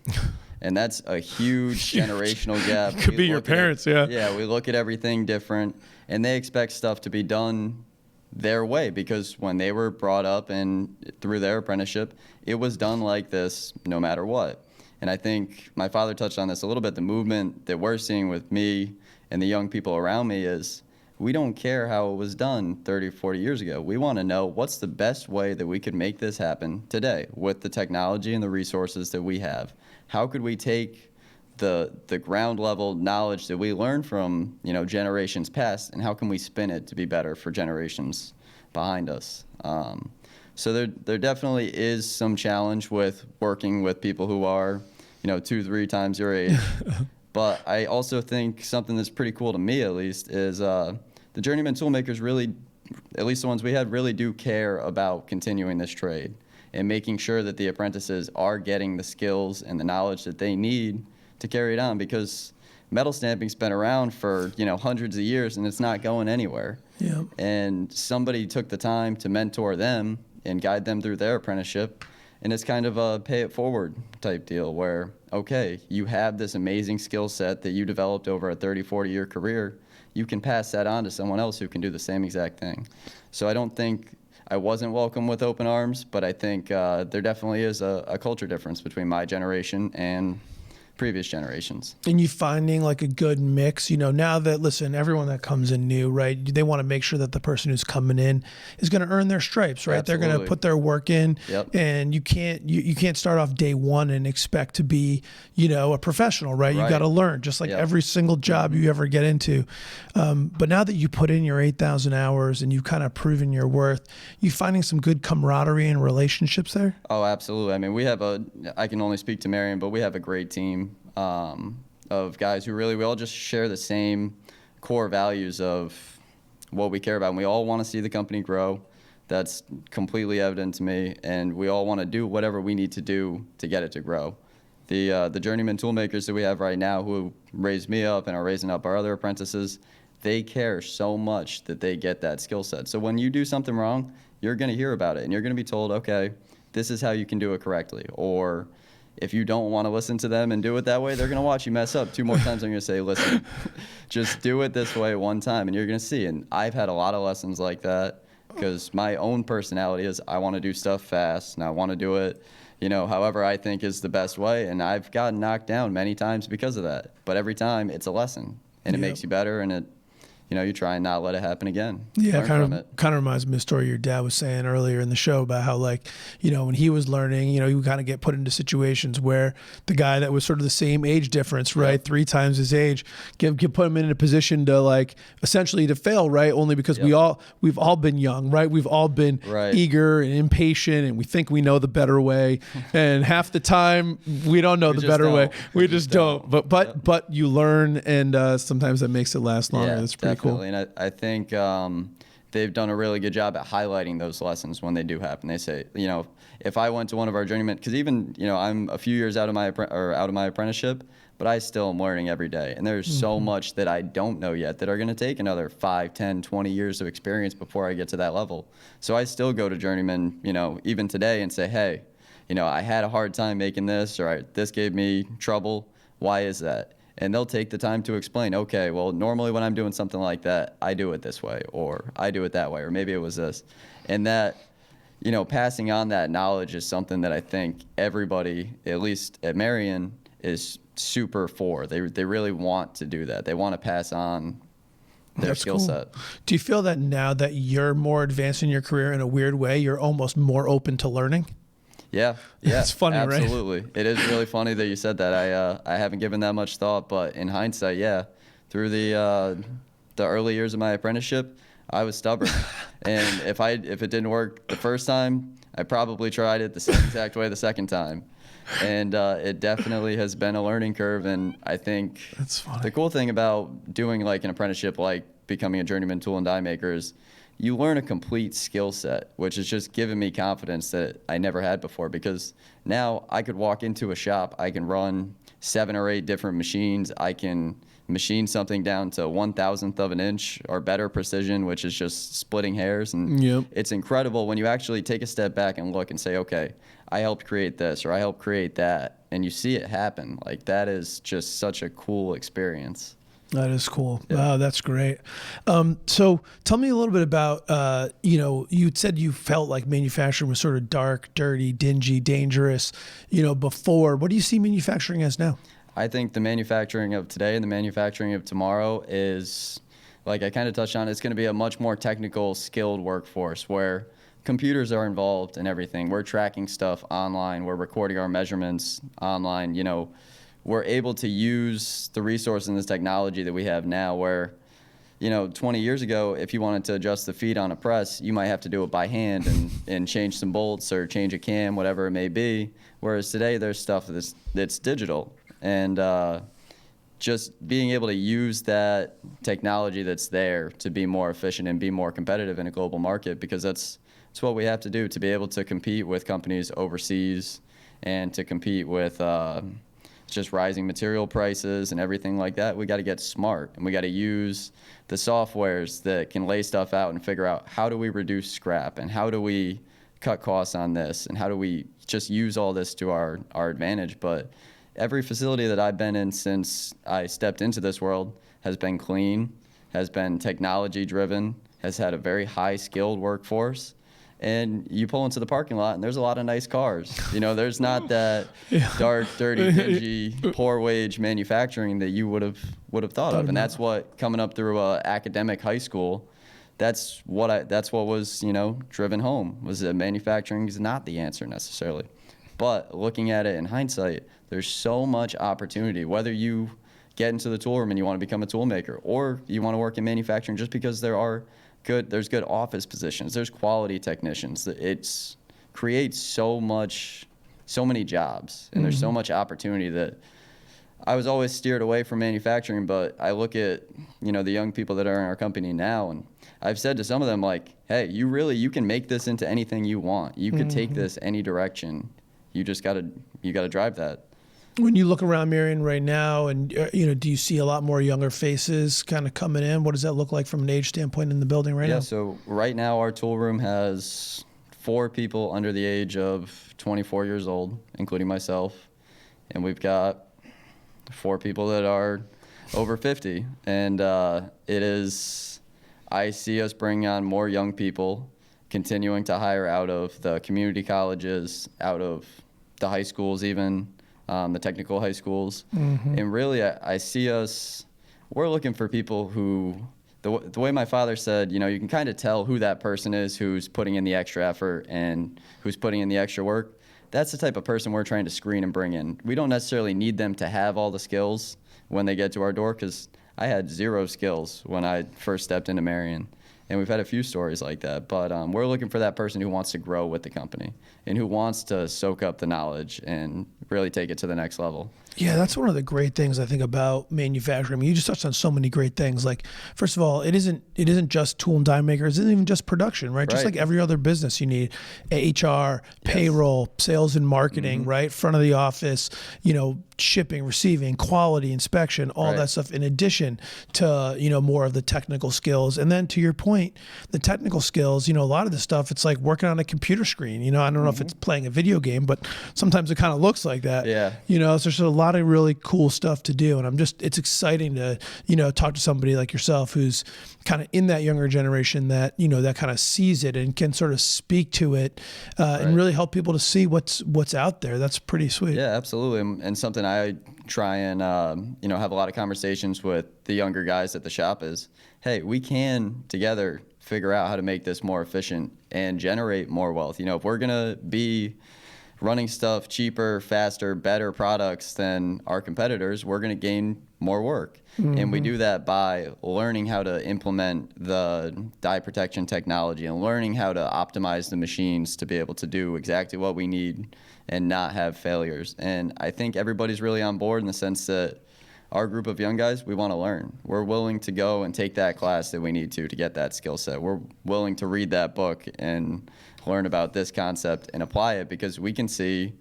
And that's a huge generational gap. Could be your parents, yeah. Yeah, we look at everything different, and they expect stuff to be done their way, because when they were brought up and through their apprenticeship, it was done like this no matter what. And I think my father touched on this a little bit. The movement that we're seeing with me and the young people around me is, we don't care how it was done 30, 40 years ago. We want to know what's the best way that we could make this happen today with the technology and the resources that we have. How could we take the ground level knowledge that we learned from generations past, and how can we spin it to be better for generations behind us? So there definitely is some challenge with working with people who are 2-3 times your age. But I also think something that's pretty cool to me, at least, is the Journeyman Toolmakers really, at least the ones we had, really do care about continuing this trade and making sure that the apprentices are getting the skills and the knowledge that they need to carry it on, because metal stamping's been around for hundreds of years and it's not going anywhere. Yeah. And somebody took the time to mentor them and guide them through their apprenticeship. And it's kind of a pay it forward type deal where, okay, you have this amazing skill set that you developed over a 30, 40-year career. You can pass that on to someone else who can do the same exact thing. So I don't think I wasn't welcome with open arms, but I think there definitely is a culture difference between my generation and previous generations. And you finding like a good mix, now that, listen, everyone that comes in new, right, they want to make sure that the person who's coming in is going to earn their stripes, right? Absolutely. They're going to put their work in. Yep. And you can't start off day one and expect to be, a professional, right? You Right. got to learn, just like Yep. every single job you ever get into. But now that you put in your 8,000 hours and you've kind of proven your worth, you finding some good camaraderie and relationships there? Oh, absolutely. I mean, I can only speak to Marion, but we have a great team of guys who we all just share the same core values of what we care about. And we all want to see the company grow. That's completely evident to me. And we all want to do whatever we need to do to get it to grow. The Journeyman Toolmakers that we have right now, who raised me up and are raising up our other apprentices, they care so much that they get that skill set. So when you do something wrong, you're going to hear about it and you're going to be told, okay, this is how you can do it correctly. Or if you don't want to listen to them and do it that way, they're going to watch you mess up 2 more times. They're going to say, listen, just do it this way one time and you're going to see. And I've had a lot of lessons like that, because my own personality is I want to do stuff fast and I want to do it, however I think is the best way. And I've gotten knocked down many times because of that. But every time it's a lesson and it makes you better, and you try and not let it happen again. Yeah, Learn kind of reminds me of the story your dad was saying earlier in the show about how, like, when he was learning, he would kind of get put into situations where the guy that was sort of the same age difference, right, Yep. 3 times his age, put him in a position to, like, essentially to fail, right? Only because Yep. we've all been young, right? We've all been Right. eager and impatient, and we think we know the better way, and half the time we don't know the just better way. don't. We just don't. But you learn, and sometimes that makes it last longer. Yeah, That's pretty cool. definitely. And I think they've done a really good job at highlighting those lessons when they do happen. They say, if I went to one of our journeymen, because even, I'm a few years out of my apprenticeship, but I still am learning every day. And there's so much that I don't know yet that are going to take another 5, 10, 20 years of experience before I get to that level. So I still go to journeymen, even today, and say, hey, I had a hard time making this, or this gave me trouble. Why is that? And they'll take the time to explain, okay, well, normally when I'm doing something like that, I do it this way, or I do it that way, or maybe it was this. And that, passing on that knowledge is something that I think everybody, at least at Marion, is super for. They really want to do that. They want to pass on their skill set. Do you feel that now that you're more advanced in your career in a weird way, you're almost more open to learning? Yeah. It's funny, right? Absolutely. It is really funny that you said that. I haven't given that much thought, but in hindsight, yeah, through the early years of my apprenticeship, I was stubborn. And if it didn't work the first time, I probably tried it the same exact way the second time. And it definitely has been a learning curve. And I think That's funny. the cool thing about doing like an apprenticeship, like becoming a journeyman tool and die maker, is you learn a complete skill set, which has just given me confidence that I never had before. Because now I could walk into a shop, I can run 7 or 8 different machines, I can machine something down to 1,000th of an inch or better precision, which is just splitting hairs. And Yep. it's incredible when you actually take a step back and look and say, okay, I helped create this or I helped create that, and you see it happen. Like, that is just such a cool experience. That is cool. Yeah. Wow, that's great. So tell me a little bit about, you said you felt like manufacturing was sort of dark, dirty, dingy, dangerous, before. What do you see manufacturing as now? I think the manufacturing of today and the manufacturing of tomorrow is, like I kind of touched on, it's going to be a much more technical, skilled workforce where computers are involved in everything. We're tracking stuff online. We're recording our measurements online. We're able to use the resources and this technology that we have now where, 20 years ago, if you wanted to adjust the feed on a press, you might have to do it by hand and change some bolts or change a cam, whatever it may be. Whereas today, there's stuff that's digital. And just being able to use that technology that's there to be more efficient and be more competitive in a global market, because that's what we have to do to be able to compete with companies overseas and to compete with just rising material prices and everything like that. We got to get smart, and we got to use the softwares that can lay stuff out and figure out how do we reduce scrap and how do we cut costs on this and how do we just use all this to our advantage. But every facility that I've been in since I stepped into this world has been clean, has been technology driven, has had a very high skilled workforce. And you pull into the parking lot and there's a lot of nice cars. There's not that dark, dirty, dingy, poor wage manufacturing that you would have thought of. And that's what, coming up through academic high school, that's what was, driven home, was that manufacturing is not the answer necessarily. But looking at it in hindsight, there's so much opportunity, whether you get into the tool room and you want to become a tool maker, or you want to work in manufacturing, just because there's good office positions, there's quality technicians. It creates so many jobs, and there's so much opportunity that I was always steered away from manufacturing. But I look at, the young people that are in our company now, and I've said to some of them, like, hey, you can make this into anything you want. You could take this any direction. You just gotta drive that. When you look around Marion right now, and do you see a lot more younger faces kind of coming in? What does that look like from an age standpoint in the building right now? Yeah, so right now our tool room has 4 people under the age of 24 years old, including myself, and we've got 4 people that are over 50. And I see us bringing on more young people, continuing to hire out of the community colleges, out of the high schools even, the technical high schools. And really, I see we're looking for people who, the way my father said, you can kind of tell who that person is who's putting in the extra effort and who's putting in the extra work. That's the type of person we're trying to screen and bring in. We don't necessarily need them to have all the skills when they get to our door, because I had 0 skills when I first stepped into Marion. And we've had a few stories like that. But we're looking for that person who wants to grow with the company and who wants to soak up the knowledge and really take it to the next level. Yeah, that's one of the great things I think about manufacturing. I mean, you just touched on so many great things. Like, first of all, it isn't just tool and die makers. It isn't even just production, right? Just like every other business, you need HR, payroll, sales and marketing, right? Front of the office, shipping, receiving, quality, inspection, all that stuff, in addition to, more of the technical skills. And then to your point, the technical skills, a lot of the stuff, it's like working on a computer screen. I don't know if it's playing a video game, but sometimes it kind of looks like that. Yeah. So there's a lot of really cool stuff to do. And it's exciting to, talk to somebody like yourself who's kind of in that younger generation that, that kind of sees it and can sort of speak to it and really help people to see what's out there. That's pretty sweet. Yeah, absolutely. And something I try and, have a lot of conversations with the younger guys at the shop is, hey, we can together figure out how to make this more efficient and generate more wealth. If we're going to be running stuff cheaper, faster, better products than our competitors, we're going to gain more work. And we do that by learning how to implement the die protection technology and learning how to optimize the machines to be able to do exactly what we need and not have failures. And I think everybody's really on board in the sense that our group of young guys, we want to learn. We're willing to go and take that class that we need to get that skill set. We're willing to read that book and learn about this concept and apply it, because we can see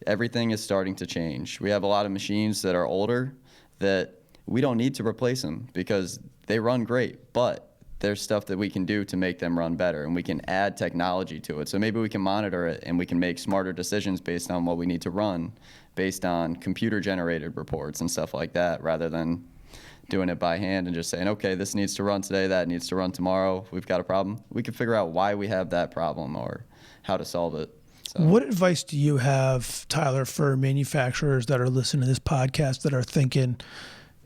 everything is starting to change. We have a lot of machines that are older that we don't need to replace them because they run great, but there's stuff that we can do to make them run better, and we can add technology to it. So maybe we can monitor it and we can make smarter decisions based on what we need to run, based on computer-generated reports and stuff like that, rather than doing it by hand and just saying, okay, this needs to run today, that needs to run tomorrow. We've got a problem. We can figure out why we have that problem or how to solve it. So. What advice do you have, Tyler, for manufacturers that are listening to this podcast that are thinking,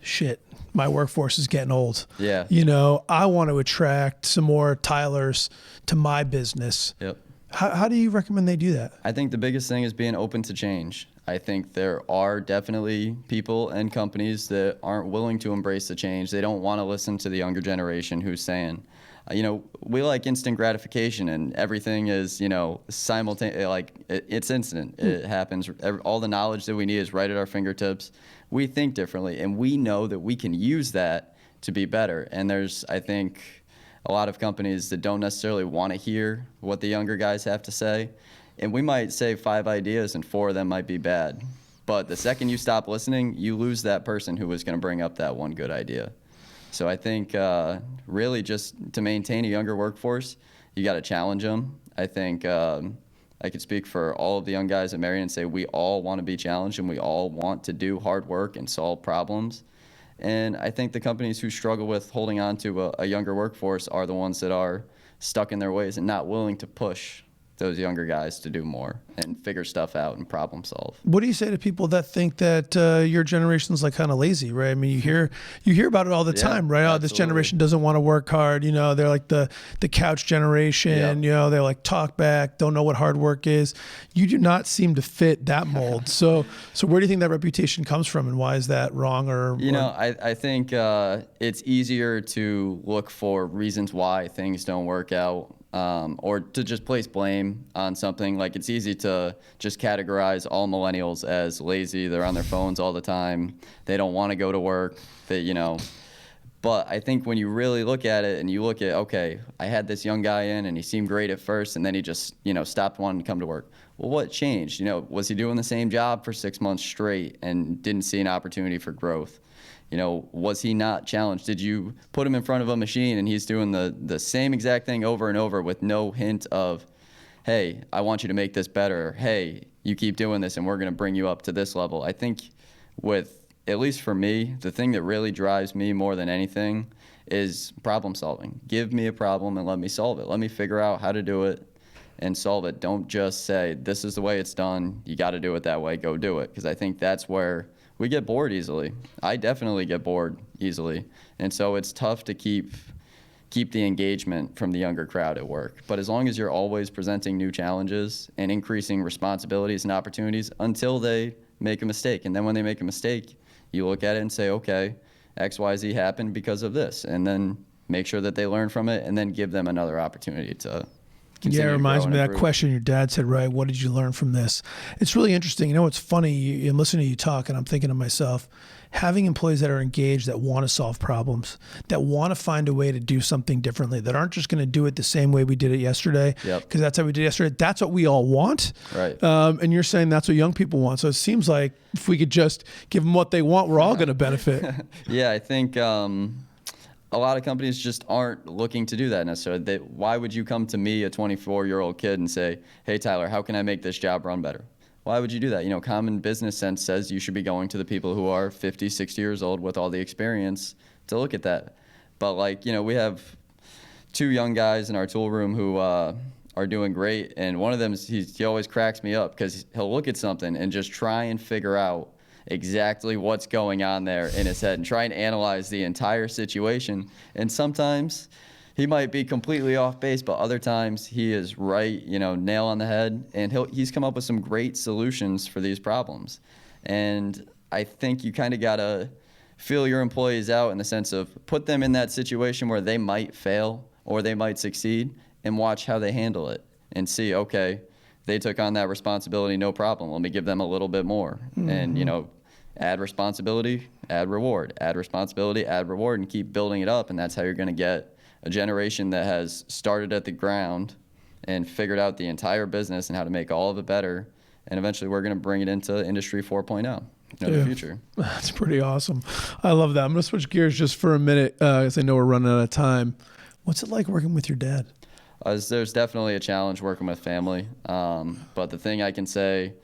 shit, my workforce is getting old. Yeah. You know, I want to attract some more Tylers to my business. Yep. How do you recommend they do that? I think the biggest thing is being open to change. I think there are definitely people and companies that aren't willing to embrace the change. They don't want to listen to the younger generation who's saying, you know, we like instant gratification and everything is, you know, simultaneous, like it's instant. It happens. All the knowledge that we need is right at our fingertips. We think differently, and we know that we can use that to be better. And there's, I think, a lot of companies that don't necessarily want to hear what the younger guys have to say. And we might say 5 ideas and 4 of them might be bad. But the second you stop listening, you lose that person who was going to bring up that one good idea. So I think really just to maintain a younger workforce, you got to challenge them. I think I could speak for all of the young guys at Marion and say we all want to be challenged and we all want to do hard work and solve problems. And I think the companies who struggle with holding on to a younger workforce are the ones that are stuck in their ways and not willing to push those younger guys to do more and figure stuff out and problem solve. What do you say to people that think that your generation's like kind of lazy, right? I mean, you hear about it all the time, right? Oh, this generation doesn't want to work hard. You know, they're like the couch generation. Yep. You know, they're like talk back, don't know what hard work is. You do not seem to fit that mold. So where do you think that reputation comes from, and why is that wrong? I think it's easier to look for reasons why things don't work out. Or to just place blame on something. Like, it's easy to just categorize all millennials as lazy. They're on their phones all the time. They don't want to go to work. But I think when you really look at it and you look at, okay, I had this young guy in and he seemed great at first and then he just, stopped wanting to come to work. Well, what changed? Was he doing the same job for 6 months straight and didn't see an opportunity for growth? Was he not challenged? Did you put him in front of a machine and he's doing the same exact thing over and over with no hint of, hey, I want you to make this better. Hey, you keep doing this and we're going to bring you up to this level. I think at least for me, the thing that really drives me more than anything is problem solving. Give me a problem and let me solve it. Let me figure out how to do it and solve it. Don't just say, this is the way it's done. You got to do it that way. Go do it. Because I think that's where we get bored easily. I definitely get bored easily. And so it's tough to keep the engagement from the younger crowd at work. But as long as you're always presenting new challenges and increasing responsibilities and opportunities until they make a mistake. And then when they make a mistake, you look at it and say, okay, X, Y, Z happened because of this. And then make sure that they learn from it and then give them another opportunity to Yeah, it reminds me of that question your dad said, right? What did you learn from this? It's really interesting. You know, it's funny. I'm listening to you talk and I'm thinking to myself, having employees that are engaged, that want to solve problems, that want to find a way to do something differently, that aren't just going to do it the same way we did it yesterday, because that's how we did it yesterday. That's what we all want. Right. And you're saying that's what young people want. So it seems like if we could just give them what they want, we're all going to benefit. Yeah, I think a lot of companies just aren't looking to do that necessarily. Why would you come to me, a 24-year-old kid, and say, hey, Tyler, how can I make this job run better? Why would you do that? Common business sense says you should be going to the people who are 50, 60 years old with all the experience to look at that. But we have 2 young guys in our tool room who are doing great. And one of them, he always cracks me up because he'll look at something and just try and figure out exactly what's going on there in his head and try and analyze the entire situation. And sometimes he might be completely off base, but other times he is right, nail on the head, and he's come up with some great solutions for these problems. And I think you kind of got to feel your employees out in the sense of put them in that situation where they might fail or they might succeed and watch how they handle it and see, okay, they took on that responsibility, no problem. Let me give them a little bit more. And, add responsibility, add reward, add responsibility, add reward, and keep building it up. And that's how you're going to get a generation that has started at the ground and figured out the entire business and how to make all of it better. And eventually we're going to bring it into Industry 4.0 in the future. That's pretty awesome. I love that. I'm going to switch gears just for a minute because I know we're running out of time. What's it like working with your dad? There's definitely a challenge working with family. But the thing I can say,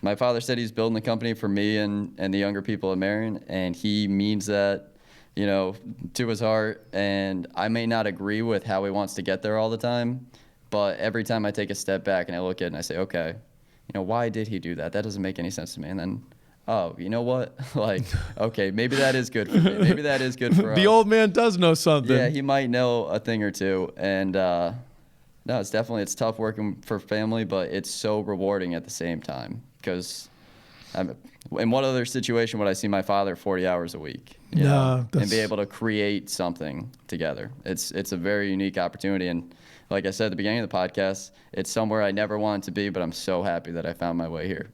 my father said he's building the company for me and the younger people at Marion, and he means that, to his heart. And I may not agree with how he wants to get there all the time, but every time I take a step back and I look at it and I say, okay, why did he do that? That doesn't make any sense to me. And then, oh, you know what? Okay, maybe that is good for me. Maybe that is good for us. The old man does know something. Yeah, he might know a thing or two. And no, it's tough working for family, but it's so rewarding at the same time. Because in what other situation would I see my father 40 hours a week, and be able to create something together? It's a very unique opportunity. And like I said at the beginning of the podcast, it's somewhere I never wanted to be, but I'm so happy that I found my way here.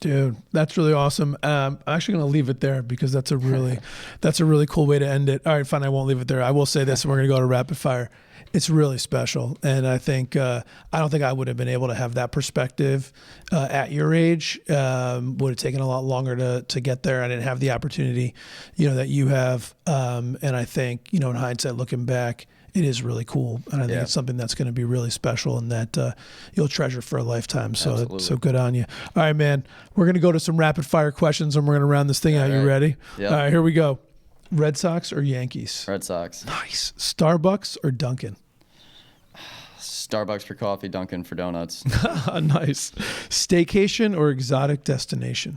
Dude, that's really awesome. I'm actually going to leave it there because that's a really cool way to end it. All right, fine. I won't leave it there. I will say this, and we're going to go to rapid fire. It's really special. And I think, I don't think I would have been able to have that perspective at your age. Would have taken a lot longer to get there. I didn't have the opportunity, that you have. And I think, in hindsight, looking back, it is really cool. And I think it's something that's going to be really special and that you'll treasure for a lifetime. So good on you. All right, man, we're going to go to some rapid fire questions and we're going to round this thing out. Right. You ready? Yep. All right, here we go. Red Sox or Yankees? Red Sox. Nice. Starbucks or Dunkin'? Starbucks for coffee, Dunkin' for donuts. Nice. Staycation or exotic destination?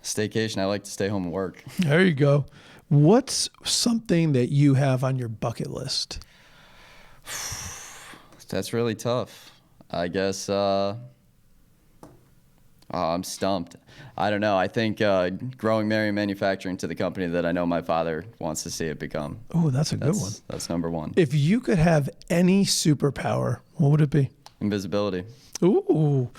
Staycation. I like to stay home and work. There you go. What's something that you have on your bucket list? That's really tough. I guess I'm stumped. I don't know. I think growing Marion Manufacturing to the company that I know my father wants to see it become. Oh, that's a good one. That's number one. If you could have any superpower, what would it be? Invisibility. Ooh.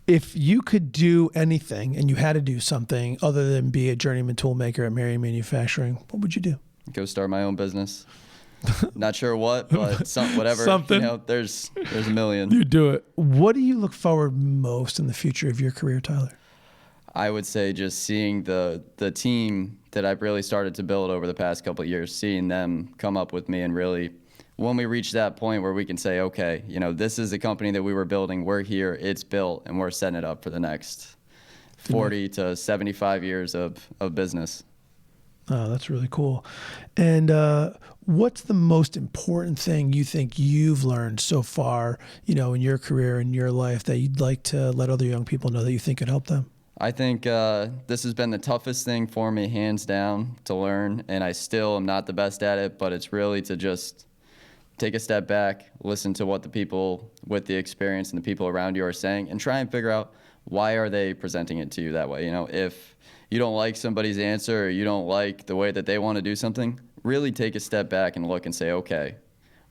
If you could do anything and you had to do something other than be a journeyman toolmaker at Marion Manufacturing, what would you do? Go start my own business. Not sure what, but whatever. Something. There's a million. You do it. What do you look forward most in the future of your career, Tyler? I would say just seeing the team that I've really started to build over the past couple of years, seeing them come up with me and really, when we reach that point where we can say, okay, this is a company that we were building, we're here, it's built, and we're setting it up for the next 40 to 75 years of business. Oh, that's really cool. And what's the most important thing you think you've learned so far, in your career, in your life, that you'd like to let other young people know that you think could help them? I think this has been the toughest thing for me, hands down, to learn, and I still am not the best at it, but it's really to just take a step back, listen to what the people with the experience and the people around you are saying, and try and figure out why are they presenting it to you that way. If you don't like somebody's answer or you don't like the way that they want to do something, really take a step back and look and say, okay,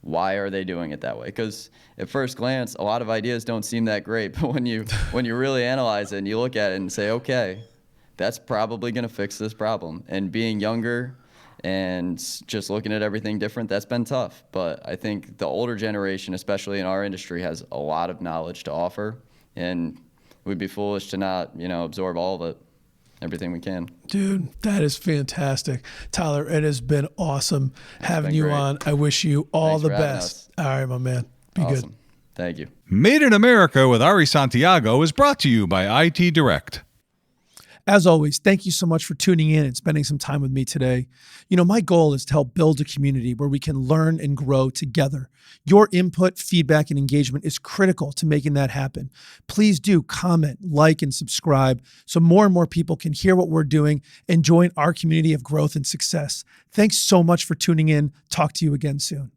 why are they doing it that way? Because at first glance, a lot of ideas don't seem that great, but when you really analyze it and you look at it and say, okay, that's probably going to fix this problem. And being younger and just looking at everything different, that's been tough. But I think the older generation, especially in our industry, has a lot of knowledge to offer, and we'd be foolish to not, absorb all of it. Everything we can. Dude, that is fantastic. Tyler, it has been awesome having you on. I wish you all the best. All right, my man. Be good. Thank you. Made in America with Ari Santiago is brought to you by IT Direct. As always, thank you so much for tuning in and spending some time with me today. My goal is to help build a community where we can learn and grow together. Your input, feedback, and engagement is critical to making that happen. Please do comment, like, and subscribe so more and more people can hear what we're doing and join our community of growth and success. Thanks so much for tuning in. Talk to you again soon.